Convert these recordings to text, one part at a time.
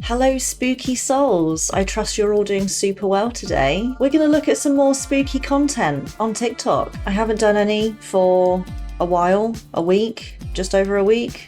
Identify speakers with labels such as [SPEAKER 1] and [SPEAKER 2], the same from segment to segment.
[SPEAKER 1] Hello spooky souls, I trust you're all doing super well today. We're going to look at some more spooky content on TikTok. I haven't done any for a while, a week, just over a week,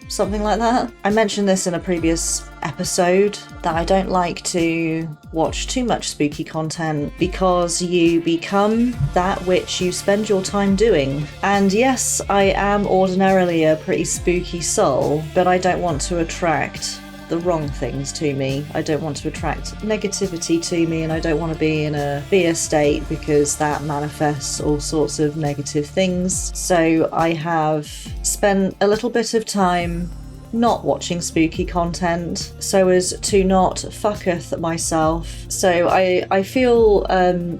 [SPEAKER 1] something like that. I mentioned this in a previous episode that I don't like to watch too much spooky content because you become that which you spend your time doing. And yes, I am ordinarily a pretty spooky soul, but I don't want to attract the wrong things to me. I don't want to attract negativity to me, and I don't want to be in a fear state because that manifests all sorts of negative things. So I have spent a little bit of time not watching spooky content so as to not fucketh myself. So I feel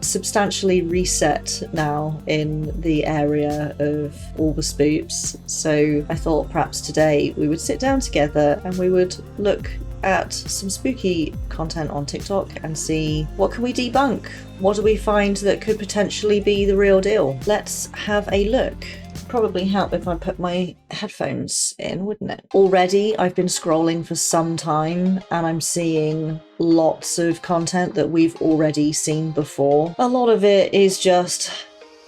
[SPEAKER 1] substantially reset now in the area of all the spoops. So I thought perhaps today we would sit down together and we would look at some spooky content on TikTok and see what can we debunk? What do we find that could potentially be the real deal? Let's have a look. Probably help if I put my headphones in, wouldn't it? Already I've been scrolling for some time and I'm seeing lots of content that we've already seen before. A lot of it is just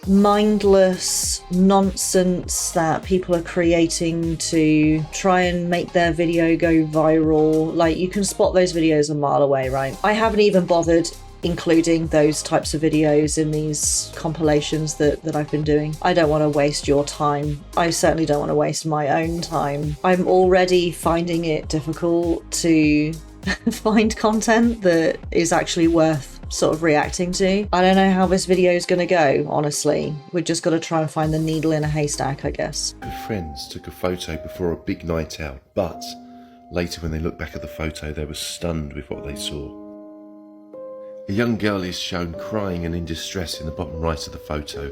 [SPEAKER 1] mindless nonsense that people are creating to try and make their video go viral. Like, you can spot those videos a mile away, right? I haven't even bothered including those types of videos in these compilations that I've been doing. I don't want to waste your time. I certainly don't want to waste my own time. I'm already finding it difficult to find content that is actually worth sort of reacting to. I don't know how this video is going to go, honestly. We've just got to try and find the needle in a haystack, I guess.
[SPEAKER 2] Her friends took a photo before a big night out, but later when they looked back at the photo, they were stunned with what they saw. A young girl is shown crying and in distress in the bottom right of the photo.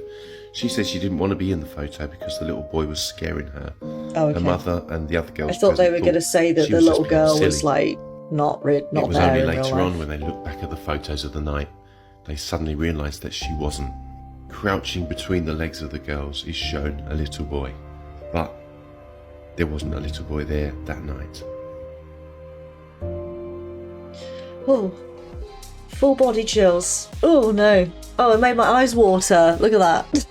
[SPEAKER 2] She says she didn't want to be in the photo because the little boy was scaring her.
[SPEAKER 1] Oh, okay.
[SPEAKER 2] Her mother and the other girls
[SPEAKER 1] I thought they were going to say that the little girl was like not there. It was
[SPEAKER 2] only later on when they looked back at the photos of the night, they suddenly realised that she wasn't. Crouching between the legs of the girls is shown a little boy, but there wasn't a little boy there that night.
[SPEAKER 1] Oh. Full body chills. Oh no. Oh, it made my eyes water. Look at that.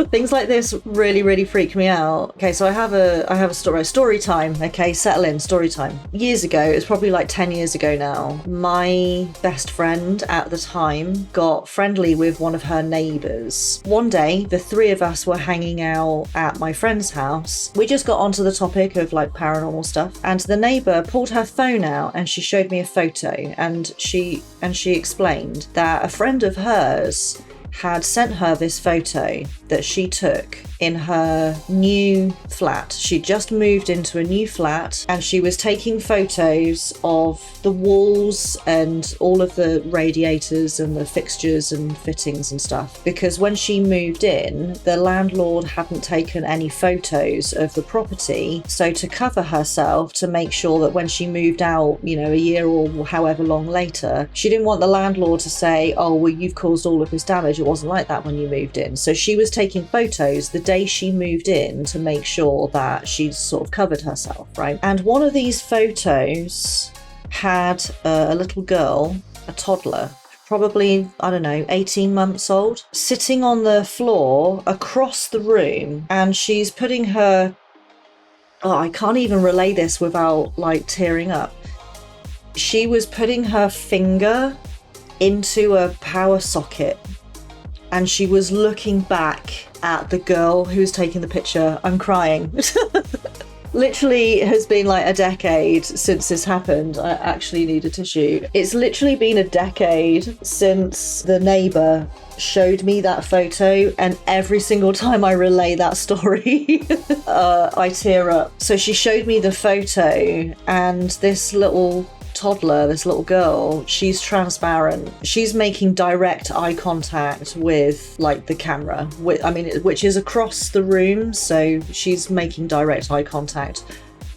[SPEAKER 1] Things like this really, really freak me out. Okay, so I have a story time. Okay, settle in, story time. Years ago, it was probably like 10 years ago now, my best friend at the time got friendly with one of her neighbours. One day, the three of us were hanging out at my friend's house. We just got onto the topic of like paranormal stuff, and the neighbour pulled her phone out and she showed me a photo, and she explained that a friend of hers had sent her this photo that she took in her new flat. She just moved into a new flat and she was taking photos of the walls and all of the radiators and the fixtures and fittings and stuff, because when she moved in, the landlord hadn't taken any photos of the property. So to cover herself, to make sure that when she moved out, you know, a year or however long later, she didn't want the landlord to say, oh, well, you've caused all of this damage. It wasn't like that when you moved in. So she was taking photos the day she moved in to make sure that she'd sort of covered herself, right? And one of these photos had a little girl, a toddler, probably, I don't know, 18 months old, sitting on the floor across the room, and she's putting her, oh, I can't even relay this without like tearing up. She was putting her finger into a power socket and she was looking back at the girl who was taking the picture. I'm crying. Literally has been like a decade since this happened. I actually need a tissue. It's literally been a decade since the neighbour showed me that photo, and every single time I relay that story, I tear up. So she showed me the photo, and this little toddler, this little girl, she's transparent. She's making direct eye contact with like the camera, which is across the room. So she's making direct eye contact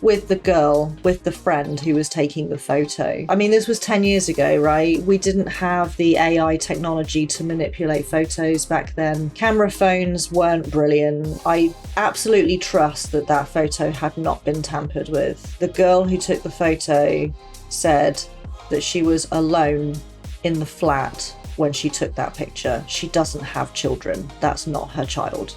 [SPEAKER 1] with the girl, with the friend who was taking the photo. I mean, this was 10 years ago, right? We didn't have the AI technology to manipulate photos back then. Camera phones weren't brilliant. I absolutely trust that that photo had not been tampered with. The girl who took the photo said that she was alone in the flat when she took that picture. She doesn't have children. That's not her child.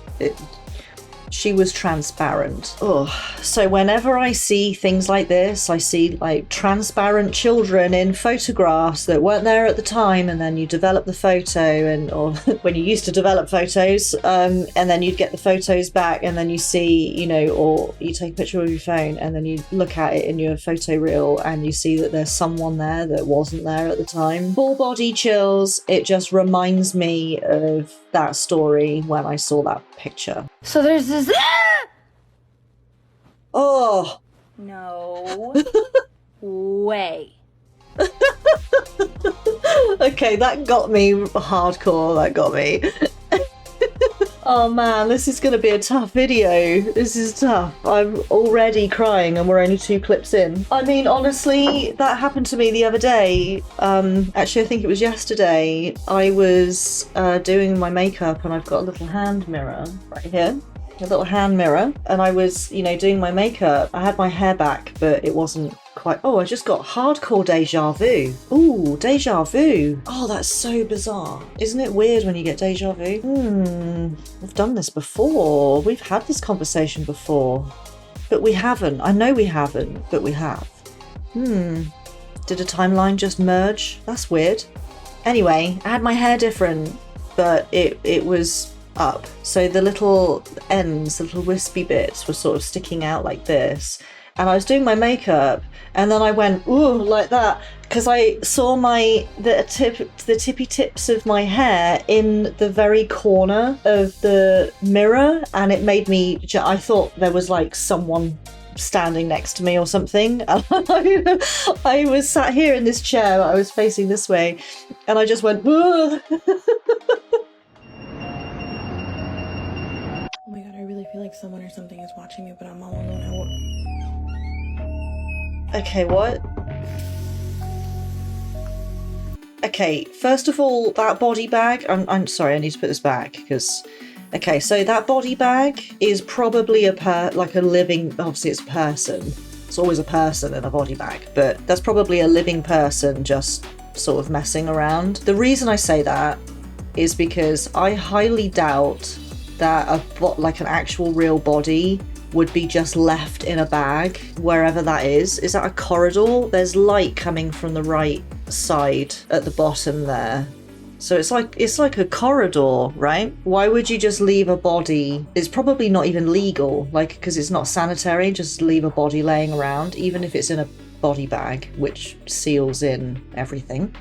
[SPEAKER 1] She was transparent. Oh, so whenever I see things like this, I see like transparent children in photographs that weren't there at the time, and then you develop the photo, or when you used to develop photos, and then you'd get the photos back, and then you see, you know, or you take a picture with your phone and then you look at it in your photo reel and you see that there's someone there that wasn't there at the time. Full body chills. It just reminds me of that story when I saw that picture.
[SPEAKER 3] So there's this.
[SPEAKER 1] Oh.
[SPEAKER 3] No way.
[SPEAKER 1] Okay, that got me hardcore. That got me. Oh man, this is going to be a tough video. This is tough. I'm already crying and we're only 2 clips in. I mean, honestly, that happened to me the other day. Actually, I think it was yesterday. I was doing my makeup and I've got a little hand mirror right here. A little hand mirror. And I was, you know, doing my makeup. I had my hair back, but it wasn't quite... Oh, I just got hardcore deja vu. Ooh, deja vu. Oh, that's so bizarre. Isn't it weird when you get deja vu? We've done this before. We've had this conversation before. But we haven't. I know we haven't, but we have. Did a timeline just merge? That's weird. Anyway, I had my hair different, but it was up. So the little ends, the little wispy bits were sort of sticking out like this. And I was doing my makeup and then I went, ooh, like that, because I saw the tippy tips of my hair in the very corner of the mirror, and it made me, I thought there was like someone standing next to me or something. I was sat here in this chair, I was facing this way, and I just went, ooh.
[SPEAKER 4] Oh my god, I really feel like someone or something is watching me, but I'm all alone.
[SPEAKER 1] Okay, what? Okay, first of all, that body bag, I'm sorry, I need to put this back, because... Okay, so that body bag is probably like a living... Obviously, it's a person. It's always a person in a body bag, but that's probably a living person just sort of messing around. The reason I say that is because I highly doubt that like an actual real body would be just left in a bag wherever that is. Is that a corridor? There's light coming from the right side at the bottom there. So it's like a corridor, right? Why would you just leave a body? It's probably not even legal, like, because it's not sanitary, just leave a body laying around, even if it's in a body bag, which seals in everything.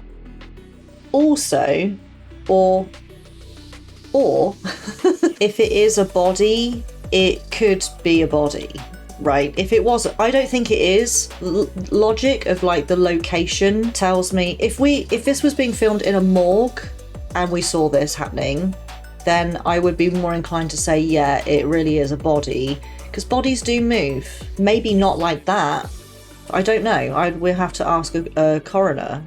[SPEAKER 1] Also, or if it is a body, it could be a body, right? If it was, I don't think it is. Logic of like the location tells me if this was being filmed in a morgue and we saw this happening, then I would be more inclined to say, yeah, it really is a body, because bodies do move. Maybe not like that. I don't know. We'll have to ask a coroner.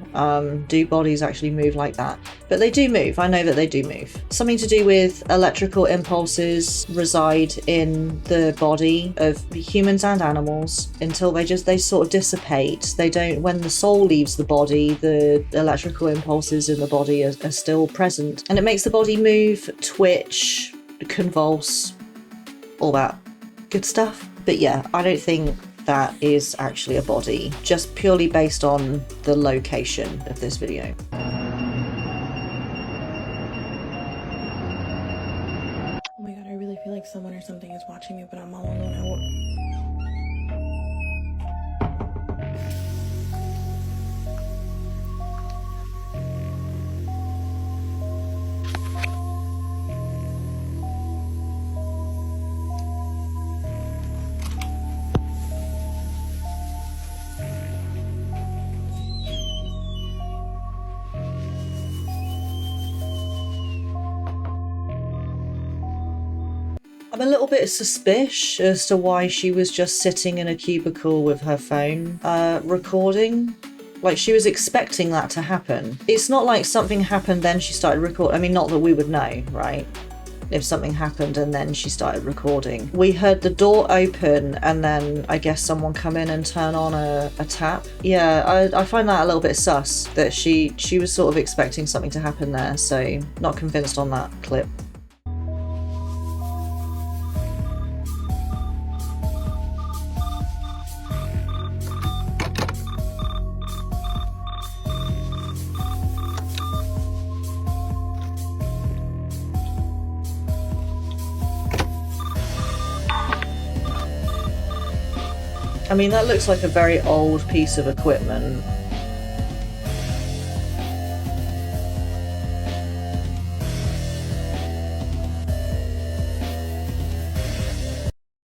[SPEAKER 1] Do bodies actually move like that? But they do move. I know that they do move. Something to do with electrical impulses reside in the body of humans and animals until they sort of dissipate. They don't. When the soul leaves the body, the electrical impulses in the body are still present, and it makes the body move, twitch, convulse, all that good stuff. But yeah, I don't think that is actually a body, just purely based on the location of this video.
[SPEAKER 4] Oh my god, I really feel like someone or something is watching me, but I'm all alone.
[SPEAKER 1] I'm a little bit suspicious as to why she was just sitting in a cubicle with her phone recording. Like, she was expecting that to happen. It's not like something happened then she started recording. I mean, not that we would know, right? if something happened, and then she started recording. We heard the door open and then I guess someone come in and turn on a tap. Yeah, I find that a little bit sus, that she was sort of expecting something to happen there, so not convinced on that clip. I mean, that looks like a very old piece of equipment.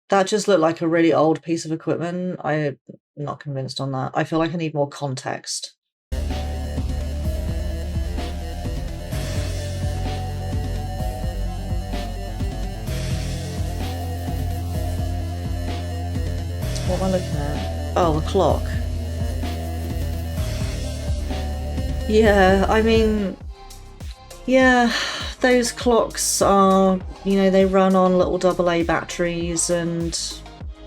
[SPEAKER 1] That just looked like a really old piece of equipment. I'm not convinced on that. I feel like I need more context. What am I looking at? Oh, the clock. Yeah, I mean, yeah, those clocks are, you know, they run on little AA batteries and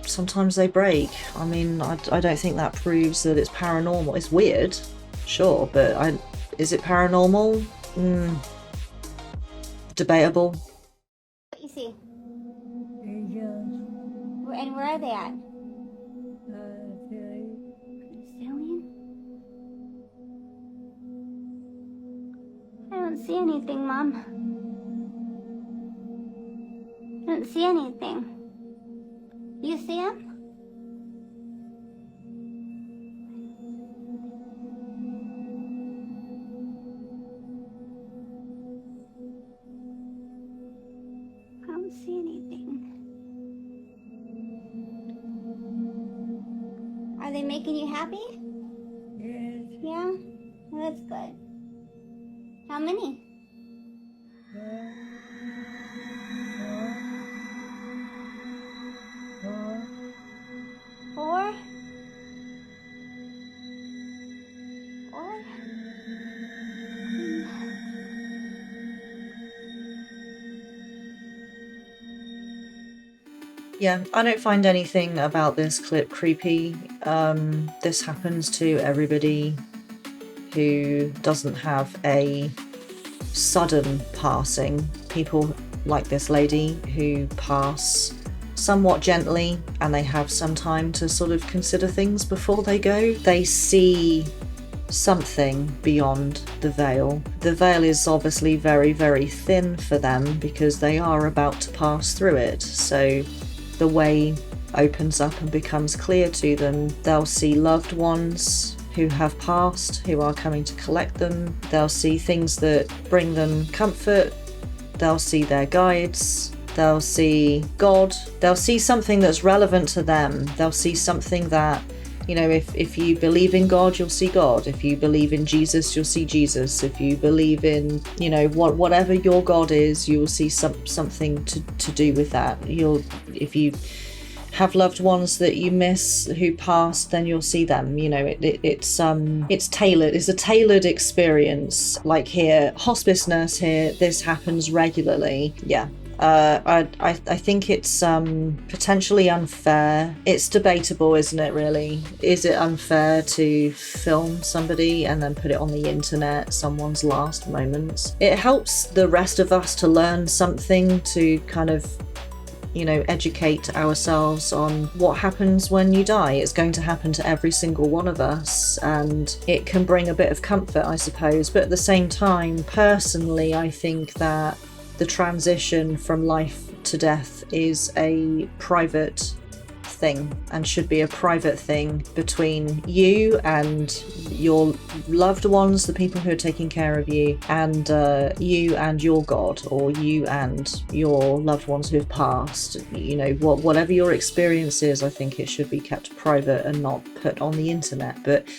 [SPEAKER 1] sometimes they break. I mean, I don't think that proves that it's paranormal. It's weird, sure, but is it paranormal? Debatable.
[SPEAKER 5] What you see? And where are they at? Alien? I don't see anything, Mom. I don't see anything. You see him? I don't see anything. Are they making you happy? Yes. Yeah? Well, that's good. How many? Four? Four?
[SPEAKER 1] Yeah, I don't find anything about this clip creepy. This happens to everybody who doesn't have a sudden passing. People like this lady who pass somewhat gently and they have some time to sort of consider things before they go. They see something beyond the veil. The veil is obviously very, very thin for them because they are about to pass through it. So the way opens up and becomes clear to them. They'll see loved ones who have passed, who are coming to collect them. They'll see things that bring them comfort. They'll see their guides. They'll see God. They'll see something that's relevant to them. They'll see something that, you know, if you believe in God, you'll see God. If you believe in Jesus, you'll see Jesus. If you believe in, you know, whatever your God is, you'll see something to do with that. If you have loved ones that you miss who passed, then you'll see them. You know, it's tailored. It's a tailored experience. Like here, hospice nurse here, this happens regularly. Yeah. I think it's potentially unfair. It's debatable, isn't it, really? Is it unfair to film somebody and then put it on the internet, someone's last moments? It helps the rest of us to learn something, to kind of, you know, educate ourselves on what happens when you die. It's going to happen to every single one of us, and it can bring a bit of comfort, I suppose. But at the same time, personally, I think that the transition from life to death is a private thing and should be a private thing between you and your loved ones, the people who are taking care of you, and you and your God, or you and your loved ones who have passed. You know, whatever your experience is, I think it should be kept private and not put on the internet. But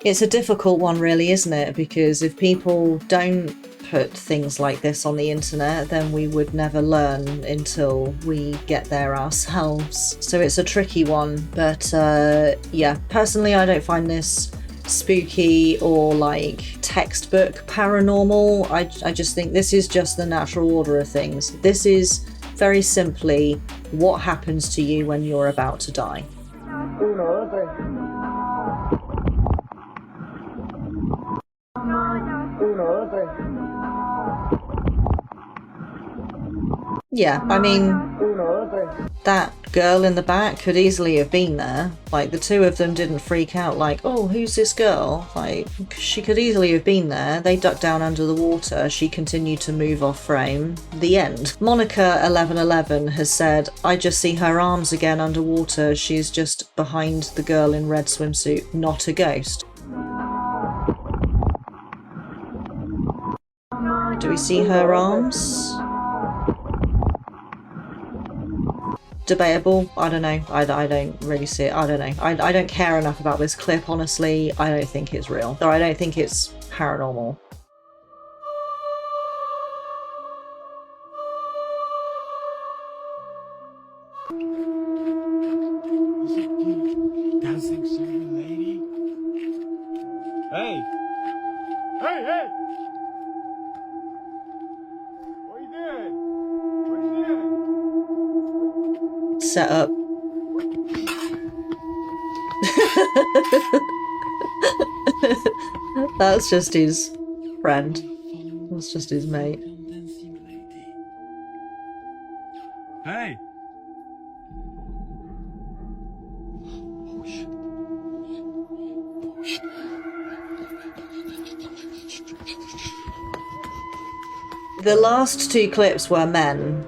[SPEAKER 1] it's a difficult one, really, isn't it? Because if people don't put things like this on the internet, then we would never learn until we get there ourselves. So it's a tricky one. But yeah, personally, I don't find this spooky or like textbook paranormal. I just think this is just the natural order of things. This is very simply what happens to you when you're about to die. Yeah, I mean, that girl in the back could easily have been there. Like, the two of them didn't freak out like, oh, who's this girl? Like, she could easily have been there. They ducked down under the water. She continued to move off frame. The end. Monica1111 has said, I just see her arms again underwater. She's just behind the girl in red swimsuit, not a ghost. Do we see her arms? Debatable. I don't know. I don't really see it. I don't know. I don't care enough about this clip, honestly. I don't think it's real. Or I don't think it's paranormal.
[SPEAKER 6] Dancing silver lady? Hey! Hey, hey! What are you doing? What are you doing?
[SPEAKER 1] Set up. That's just his friend. That's just his mate.
[SPEAKER 6] Hey!
[SPEAKER 1] The last two clips were men.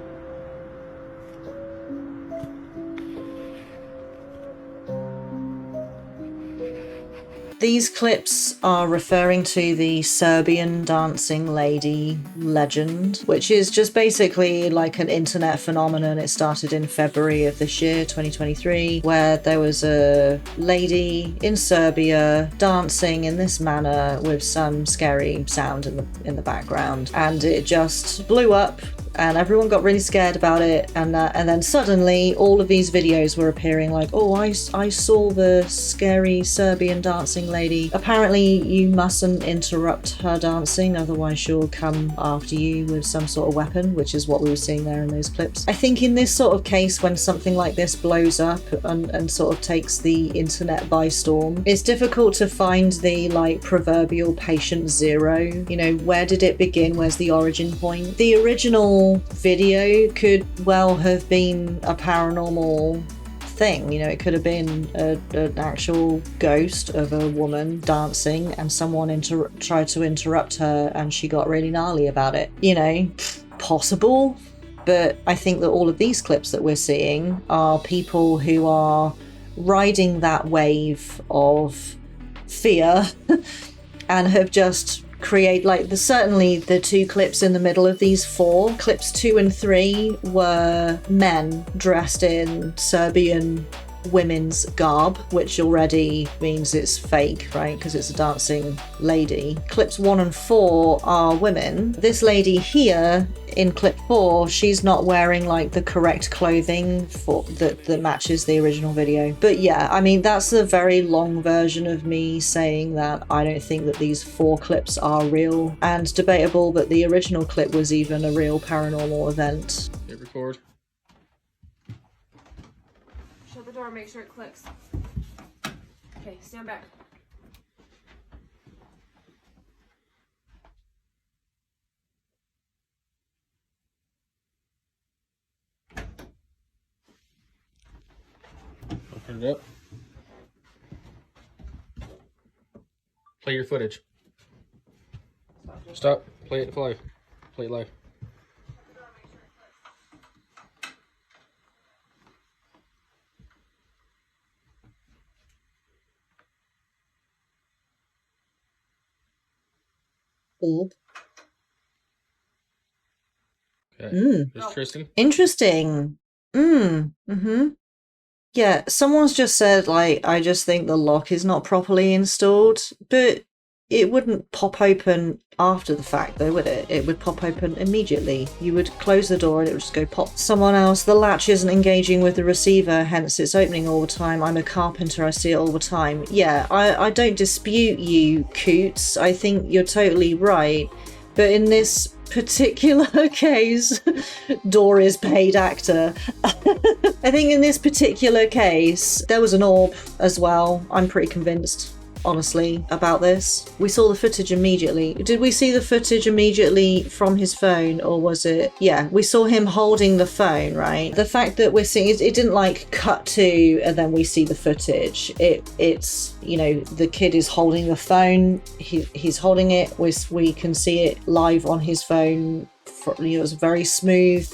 [SPEAKER 1] These clips are referring to the Serbian dancing lady legend, which is just basically like an internet phenomenon. It started in February of this year, 2023, where there was a lady in Serbia dancing in this manner with some scary sound in the background, and it just blew up. And everyone got really scared about it, and then suddenly all of these videos were appearing like, oh, I saw the scary Serbian dancing lady. Apparently you mustn't interrupt her dancing, otherwise she'll come after you with some sort of weapon, which is what we were seeing there in those clips. I think in this sort of case, when something like this blows up and sort of takes the internet by storm, it's difficult to find the like proverbial patient zero. You know, where did it begin? Where's the origin point? The original video could well have been a paranormal thing. You know, it could have been an actual ghost of a woman dancing and someone tried to interrupt her and she got really gnarly about it. You know, possible. But I think that all of these clips that we're seeing are people who are riding that wave of fear and have just create like certainly the two clips in the middle of these four. Clips 2 and 3 were men dressed in Serbian women's garb, which already means it's fake, right? Because it's a dancing lady. Clips 1 and 4 are women. This lady here in clip 4, she's not wearing like the correct clothing for that matches the original video. But yeah, I mean, that's a very long version of me saying that I don't think that these 4 clips are real, and debatable that the original clip was even a real paranormal event.
[SPEAKER 7] Hit record. Shut the door, make sure it clicks. Okay, stand back. Open it up. Play your footage. Stop. Play it live. Play it live.
[SPEAKER 1] Orb.
[SPEAKER 7] Okay. There's Tristan.
[SPEAKER 1] Interesting. Yeah, someone's just said, like, I just think the lock is not properly installed. But it wouldn't pop open after the fact though, would it? It would pop open immediately. You would close the door and it would just go pop. Someone else, the latch isn't engaging with the receiver, hence it's opening all the time. I'm a carpenter, I see it all the time. Yeah, I don't dispute you, Coots. I think you're totally right. But in this particular case, door is paid actor. I think in this particular case, there was an orb as well. I'm pretty convinced, honestly, about this. We saw the footage immediately. Did we see the footage immediately from his phone, or was it? Yeah, we saw him holding the phone, right? The fact that we're seeing it didn't like cut to and then we see the footage. It's, you know, the kid is holding the phone. He's holding it. We can see it live on his phone. You know, it was very smooth.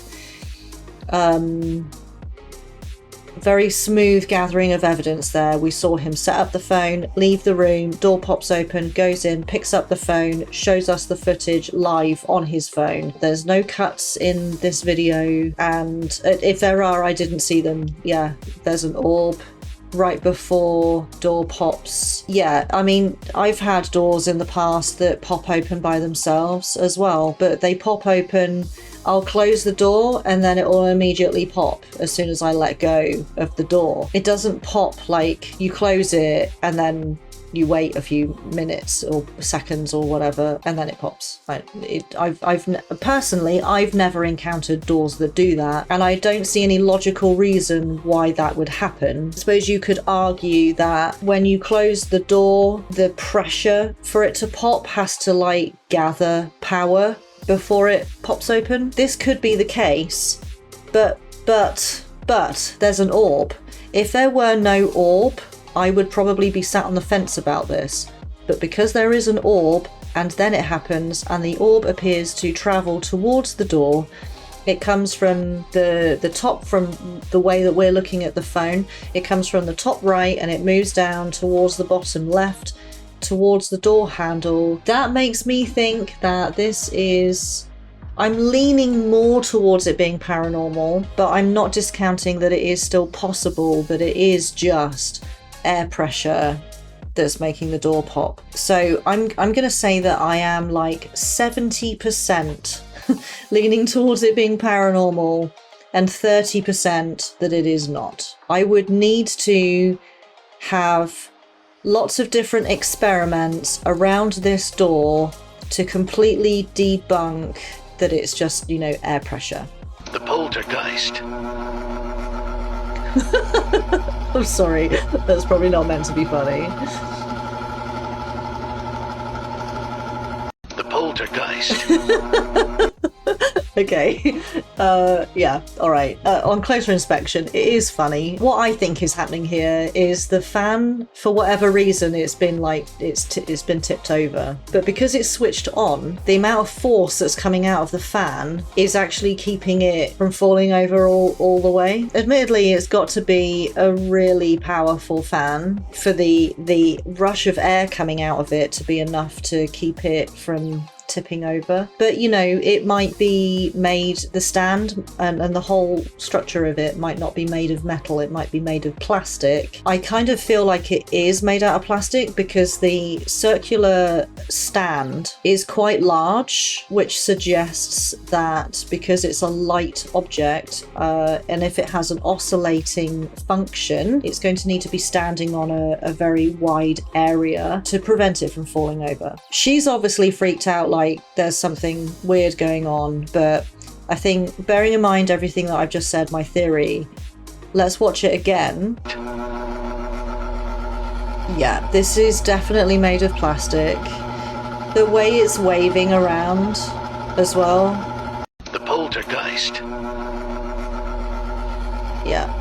[SPEAKER 1] Very smooth gathering of evidence there. We saw him set up the phone, leave the room, door pops open, goes in, picks up the phone, shows us the footage live on his phone. There's no cuts in this video, and if there are, I didn't see them. Yeah, there's an orb right before door pops. Yeah, I mean, I've had doors in the past that pop open by themselves as well, but they pop open. I'll close the door and then it will immediately pop as soon as I let go of the door. It doesn't pop like you close it and then you wait a few minutes or seconds or whatever and then it pops. Personally, I've never encountered doors that do that, and I don't see any logical reason why that would happen. I suppose you could argue that when you close the door, the pressure for it to pop has to like gather power before it pops open. This could be the case, but there's an orb. If there were no orb, I would probably be sat on the fence about this. But because there is an orb, and then it happens, and the orb appears to travel towards the door, it comes from the top, from the way that we're looking at the phone, it comes from the top right and it moves down towards the bottom left, towards the door handle. That makes me think that this is... I'm leaning more towards it being paranormal, but I'm not discounting that it is still possible that it is just air pressure that's making the door pop. So I'm gonna say that I am like 70% leaning towards it being paranormal and 30% that it is not. I would need to have lots of different experiments around this door to completely debunk that it's just, you know, air pressure.
[SPEAKER 8] The poltergeist.
[SPEAKER 1] I'm sorry, that's probably not meant to be funny.
[SPEAKER 8] The poltergeist.
[SPEAKER 1] Okay, yeah, all right. On closer inspection, it is funny. What I think is happening here is the fan, for whatever reason, it's been like it's been tipped over. But because it's switched on, the amount of force that's coming out of the fan is actually keeping it from falling over all the way. Admittedly, it's got to be a really powerful fan for the rush of air coming out of it to be enough to keep it from tipping over. But you know, it might be made, the stand and the whole structure of it might not be made of metal, it might be made of plastic. I kind of feel like it is made out of plastic because the circular stand is quite large, which suggests that because it's a light object and if it has an oscillating function, it's going to need to be standing on a very wide area to prevent it from falling over. She's obviously freaked out like there's something weird going on, but I think bearing in mind everything that I've just said, my theory, let's watch it again. Yeah, this is definitely made of plastic. The way it's waving around as well.
[SPEAKER 8] The poltergeist.
[SPEAKER 1] Yeah.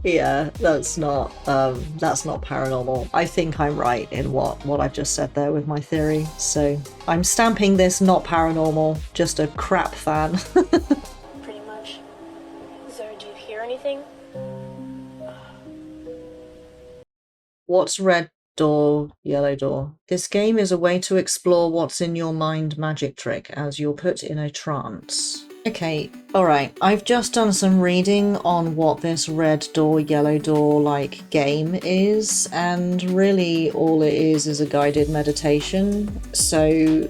[SPEAKER 1] Yeah, that's not paranormal. I think I'm right in what I've just said there with my theory. So I'm stamping this not paranormal, just a crap fan.
[SPEAKER 4] Pretty much. Zoe, do you hear anything?
[SPEAKER 1] What's red door, yellow door? This game is a way to explore what's in your mind magic trick as you're put in a trance. Okay, alright. I've just done some reading on what this red door, yellow door like game is, and really all it is a guided meditation. So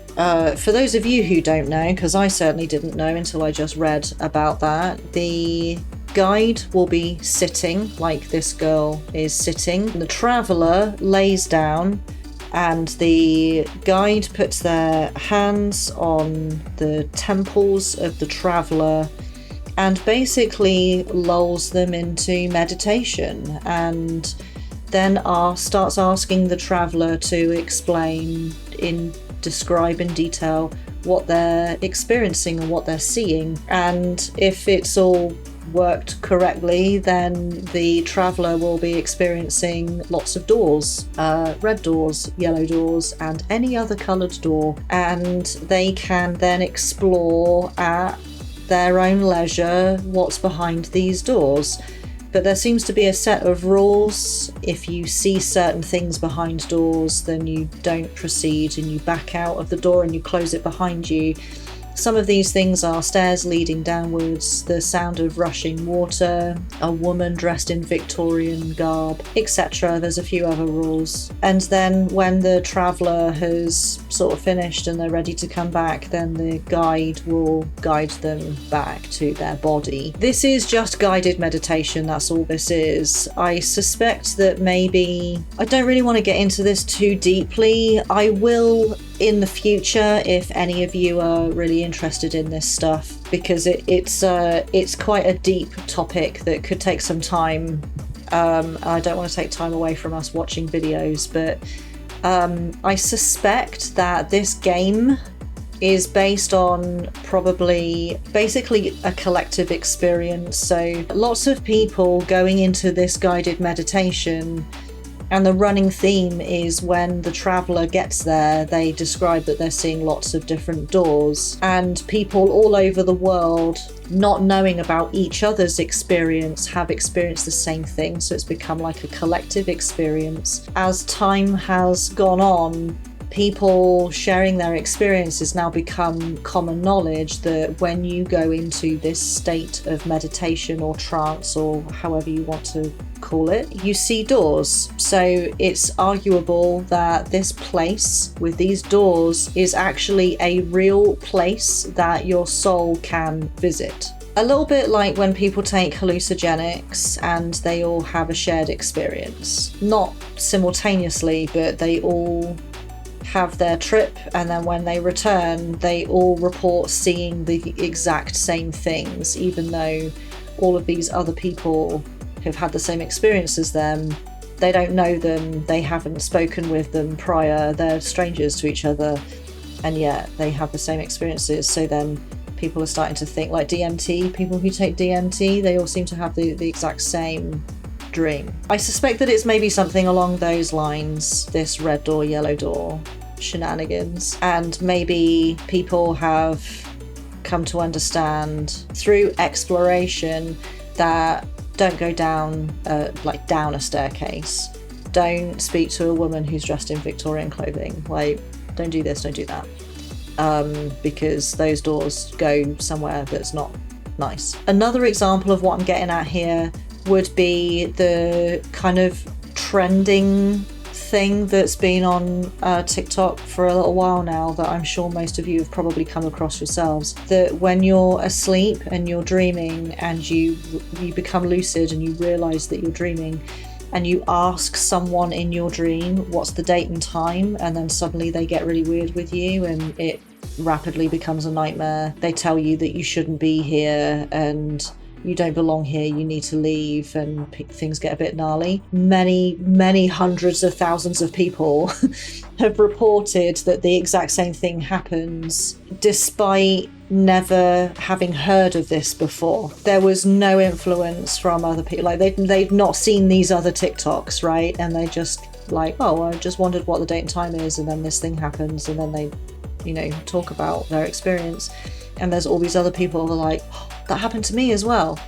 [SPEAKER 1] for those of you who don't know, because I certainly didn't know until I just read about that, the guide will be sitting like this girl is sitting. The traveller lays down and the guide puts their hands on the temples of the traveller and basically lulls them into meditation, and then starts asking the traveller to describe in detail what they're experiencing and what they're seeing. And if it's all worked correctly, then the traveller will be experiencing lots of doors, red doors, yellow doors, and any other coloured door, and they can then explore at their own leisure what's behind these doors. But there seems to be a set of rules. If you see certain things behind doors, then you don't proceed and you back out of the door and you close it behind you. Some of these things are stairs leading downwards, the sound of rushing water, a woman dressed in Victorian garb, etc. There's a few other rules. And then when the traveller has sort of finished and they're ready to come back, then the guide will guide them back to their body. This is just guided meditation, that's all this is. I suspect that maybe... I don't really want to get into this too deeply. I will in the future if any of you are really interested in this stuff, because it's quite a deep topic that could take some time. I don't want to take time away from us watching videos, but I suspect that this game is based on basically a collective experience. So lots of people going into this guided meditation, and the running theme is when the traveller gets there, they describe that they're seeing lots of different doors, and people all over the world, not knowing about each other's experience, have experienced the same thing. So it's become like a collective experience. As time has gone on, people sharing their experiences now become common knowledge that when you go into this state of meditation or trance, or however you want to call it, you see doors. So it's arguable that this place with these doors is actually a real place that your soul can visit. A little bit like when people take hallucinogenics and they all have a shared experience. Not simultaneously, but they all have their trip, and then when they return they all report seeing the exact same things, even though all of these other people have had the same experience as them. They don't know them, they haven't spoken with them prior, they're strangers to each other, and yet they have the same experiences. So then people are starting to think, like DMT, people who take DMT, they all seem to have the exact same dream. I suspect that it's maybe something along those lines, this red door, yellow door shenanigans, and maybe people have come to understand through exploration that don't go down down a staircase, don't speak to a woman who's dressed in Victorian clothing, like don't do this, don't do that, because those doors go somewhere that's not nice. Another example of what I'm getting at here would be the kind of trending thing that's been on TikTok for a little while now, that I'm sure most of you have probably come across yourselves, that when you're asleep and you're dreaming and you become lucid and you realise that you're dreaming, and you ask someone in your dream what's the date and time, and then suddenly they get really weird with you and it rapidly becomes a nightmare. They tell you that you shouldn't be here and you don't belong here, you need to leave, and things get a bit gnarly. Many hundreds of thousands of people have reported that the exact same thing happens, despite never having heard of this before. There was no influence from other people, like they've not seen these other TikToks, right? And they just like, oh, I just wondered what the date and time is, and then this thing happens, and then they, talk about their experience. And there's all these other people who are like, oh, that happened to me as well.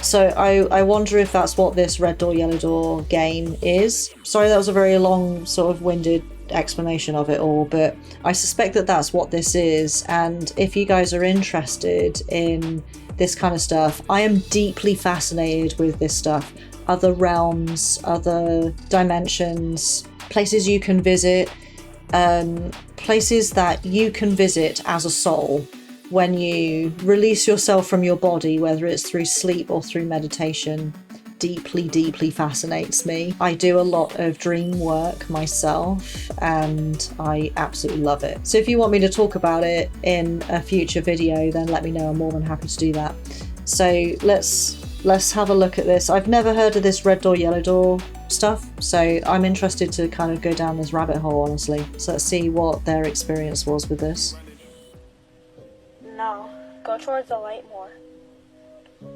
[SPEAKER 1] So I wonder if that's what this red door, yellow door game is. Sorry, that was a very long, sort of winded explanation of it all, but I suspect that that's what this is. And if you guys are interested in this kind of stuff, I am deeply fascinated with this stuff. Other realms, other dimensions, places you can visit, places that you can visit as a soul when you release yourself from your body, whether it's through sleep or through meditation. Deeply fascinates me. I do a lot of dream work myself and I absolutely love it. So if you want me to talk about it in a future video, then let me know. I'm more than happy to do that. So let's have a look at this. I've never heard of this red door, yellow door stuff, so I'm interested to kind of go down this rabbit hole, honestly. So let's see what their experience was with this.
[SPEAKER 4] No, go towards the light more.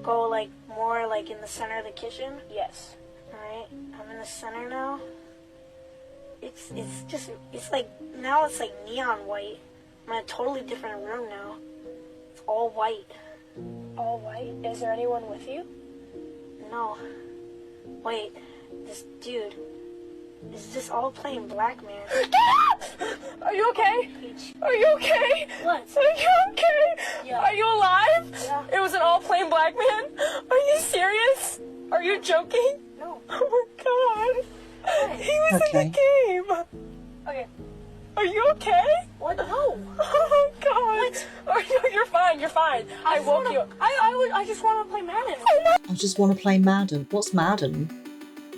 [SPEAKER 4] Go like more like in the center of the kitchen. Yes. Alright, I'm in the center now. It's like, now it's like neon white. I'm in a totally different room now. It's all white. All white? Is there anyone with you? No. Wait, this dude. Is this all plain black, man?
[SPEAKER 9] Are you okay? Are you okay?
[SPEAKER 4] What?
[SPEAKER 9] Are you okay?
[SPEAKER 4] Yeah.
[SPEAKER 9] Are you alive?
[SPEAKER 4] Yeah.
[SPEAKER 9] It was an all plain black man? Are you serious? Are you joking?
[SPEAKER 4] No.
[SPEAKER 9] Oh my god.
[SPEAKER 4] What?
[SPEAKER 9] He was in the game.
[SPEAKER 4] Okay.
[SPEAKER 9] Are you okay?
[SPEAKER 4] What? No.
[SPEAKER 9] Oh my god. What? You're fine, you're fine. I woke you.
[SPEAKER 4] I just want to play Madden.
[SPEAKER 1] I just want to play Madden. What's Madden?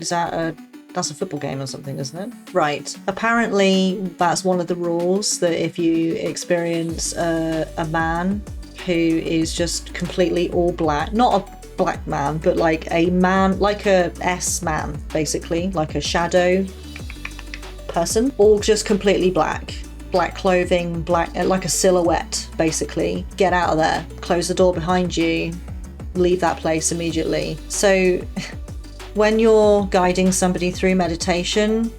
[SPEAKER 1] Is that that's a football game or something, isn't it? Right. Apparently that's one of the rules, that if you experience a man who is just completely all black, not a black man, but like a man, like a S-man, basically, like a shadow person, all just completely black clothing, black, like a silhouette, basically. Get out of there, close the door behind you, leave that place immediately. So when you're guiding somebody through meditation,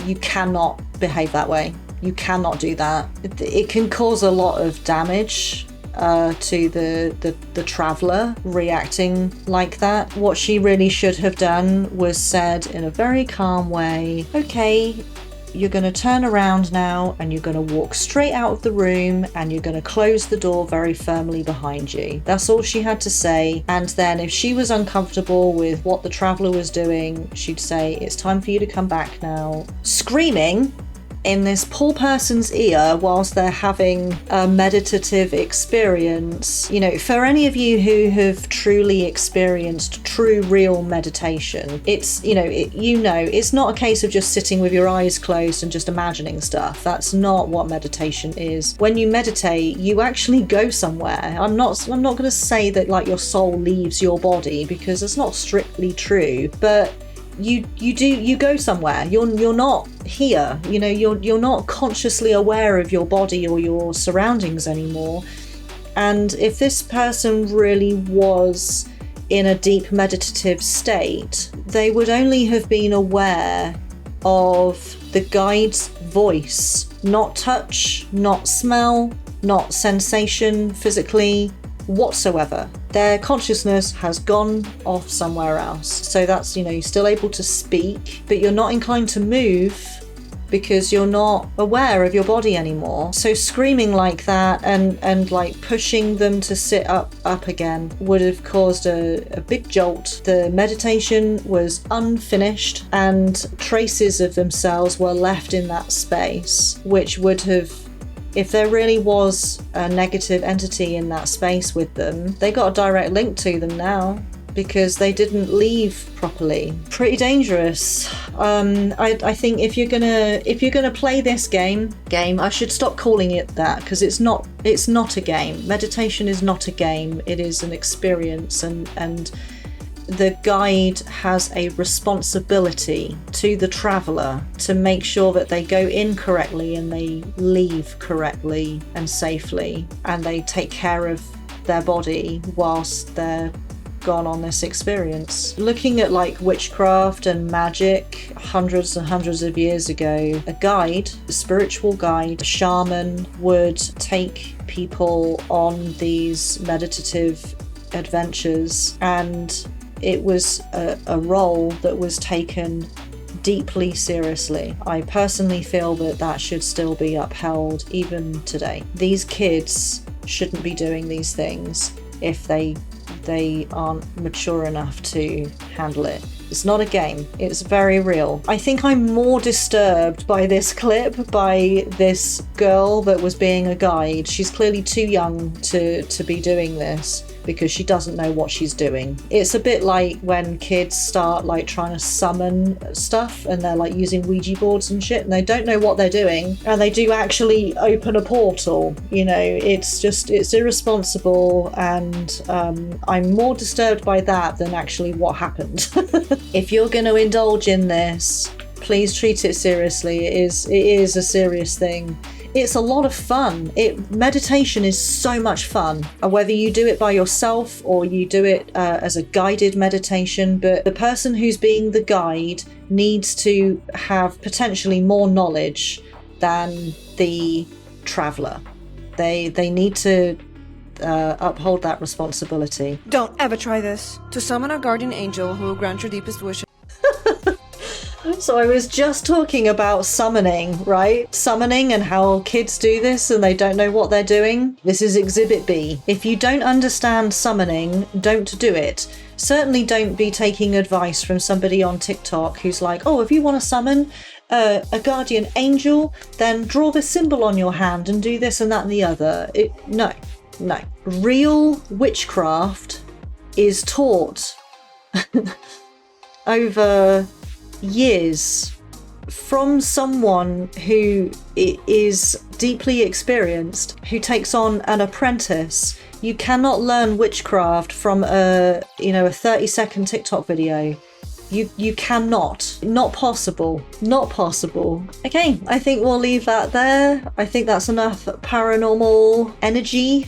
[SPEAKER 1] you cannot behave that way. You cannot do that. It can cause a lot of damage to the traveller reacting like that. What she really should have done was said in a very calm way, okay, you're going to turn around now and you're going to walk straight out of the room and you're going to close the door very firmly behind you. That's all she had to say. And then if she was uncomfortable with what the traveller was doing, she'd say, it's time for you to come back now. Screaming in this poor person's ear whilst they're having a meditative experience. You know, for any of you who have truly experienced true real meditation, it's, it's not a case of just sitting with your eyes closed and just imagining stuff. That's not what meditation is. When you meditate, you actually go somewhere. I'm not going to say that like your soul leaves your body, because it's not strictly true, but you go somewhere. You're not here, you're not consciously aware of your body or your surroundings anymore. And if this person really was in a deep meditative state, they would only have been aware of the guide's voice, not touch, not smell, not sensation physically whatsoever. Their consciousness has gone off somewhere else. So that's, you're still able to speak, but you're not inclined to move because you're not aware of your body anymore. So screaming like that and like pushing them to sit up again would have caused a big jolt. The meditation was unfinished and traces of themselves were left in that space, which would have, if there really was a negative entity in that space with them, they got a direct link to them now because they didn't leave properly. Pretty dangerous. I think if you're gonna play this game, I should stop calling it that, because it's not a game. Meditation is not a game. It is an experience, and the guide has a responsibility to the traveller to make sure that they go in correctly and they leave correctly and safely, and they take care of their body whilst they're gone on this experience. Looking at like witchcraft and magic hundreds and hundreds of years ago, a spiritual guide, a shaman would take people on these meditative adventures, and it was a role that was taken deeply seriously. I personally feel that that should still be upheld even today. These kids shouldn't be doing these things if they aren't mature enough to handle it. It's not a game, it's very real. I think I'm more disturbed by this clip, by this girl that was being a guide. She's clearly too young to be doing this because she doesn't know what she's doing. It's a bit like when kids start like trying to summon stuff and they're like using Ouija boards and shit and they don't know what they're doing and they do actually open a portal. You know, it's irresponsible, and I'm more disturbed by that than actually what happened. If you're going to indulge in this, please treat it seriously. It is a serious thing. It's a lot of fun. Meditation is so much fun, whether you do it by yourself or you do it as a guided meditation. But the person who's being the guide needs to have potentially more knowledge than the traveler. They need to uphold that responsibility.
[SPEAKER 10] Don't ever try this. To summon a guardian angel who will grant your deepest wishes.
[SPEAKER 1] So I was just talking about summoning, right? Summoning and how kids do this and they don't know what they're doing. This is Exhibit B. If you don't understand summoning, don't do it. Certainly don't be taking advice from somebody on TikTok who's like, oh, if you want to summon a guardian angel, then draw this symbol on your hand and do this and that and the other. No. Real witchcraft is taught over years from someone who is deeply experienced, who takes on an apprentice. You cannot learn witchcraft from a 30-second TikTok video. You cannot. Not possible. Okay, I think we'll leave that there. I think that's enough paranormal energy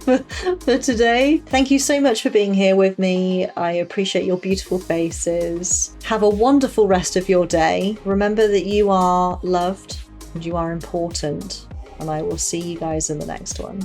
[SPEAKER 1] for today. Thank you so much for being here with me. I appreciate your beautiful faces. Have a wonderful rest of your day. Remember that you are loved and you are important. And I will see you guys in the next one.